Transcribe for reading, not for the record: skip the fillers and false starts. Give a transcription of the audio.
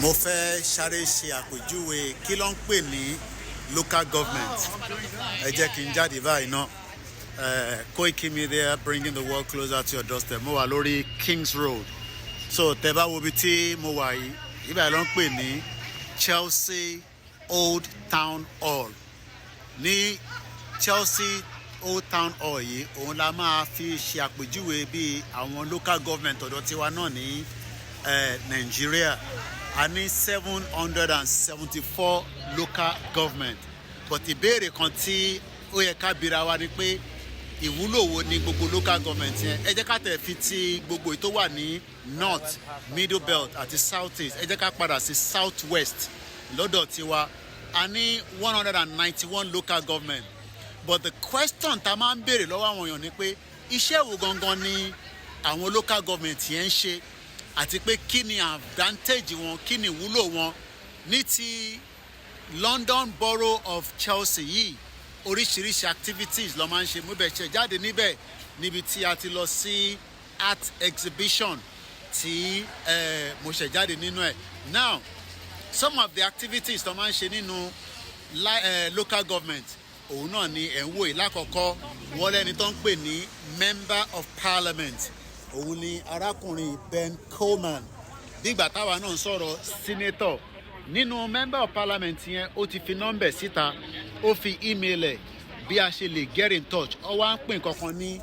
mo fẹ́ sáré ṣe àpèjúwe kí ló ń pè ní local government. Ẹ jẹ́ kí n jáde báyìí ná. Koiki Media bringing the world closer to your doorstep. Mo wà lórí Kings Road. So tẹ́ bá wo ibi tí mo wà yìí, ibà ló ń pè ní Chelsea Old Town Hall. Ní Chelsea Old Town Hall yìí, òun la máa fi ṣe àpèjúwe bí àwọn local government ọ̀dọ̀ tiwa náà ní Nigeria. A ní 774 local government. But ìbéèrè kan tí ó yẹ ká bira wa ni pé ìwúlò wo ni gbogbo local government yẹn. Ẹ jẹ́ ká tẹ̀ fi ti gbogbo èyí tó wà ní north, middle belt àti south east. Ẹ jẹ́ ká padà sí south west lọ́dọ̀ tiwa. A ní 191 local government. But the question tá a máa ń béèrè lọ́wọ́ àwọn èèyàn ni pé iṣẹ́ wo gangan ni àwọn local government yẹn ń ṣe àti pé kí ni advantage wọn, kí ni ìwúlò wọn. Ní ti London Borough of Chelsea yìí, oríṣiríṣi activities ló máa ń ṣe. Mo bẹ̀ ṣe jáde níbẹ̀ níbi tí a ti lọ sí art exhibition tí mo ṣe jáde nínú ẹ̀. Now, some of the activities tó máa ń ṣe nínú local government òun náà ni ẹ̀ ń wò yìí. Lákọ̀ọ́kọ́ wọ́n lẹ́ni tó ń pè ní member of parliament. Òun ni arákùnrin Ben Coleman. Nígbà táwa náà ń sọ̀rọ̀ senator. Nínú member of parliament yẹn ó ti fi nọ́mbẹ̀ síta, ó fi email ẹ̀ bí a ṣe lè get in touch. Ó wá ń pè nǹkan kan ní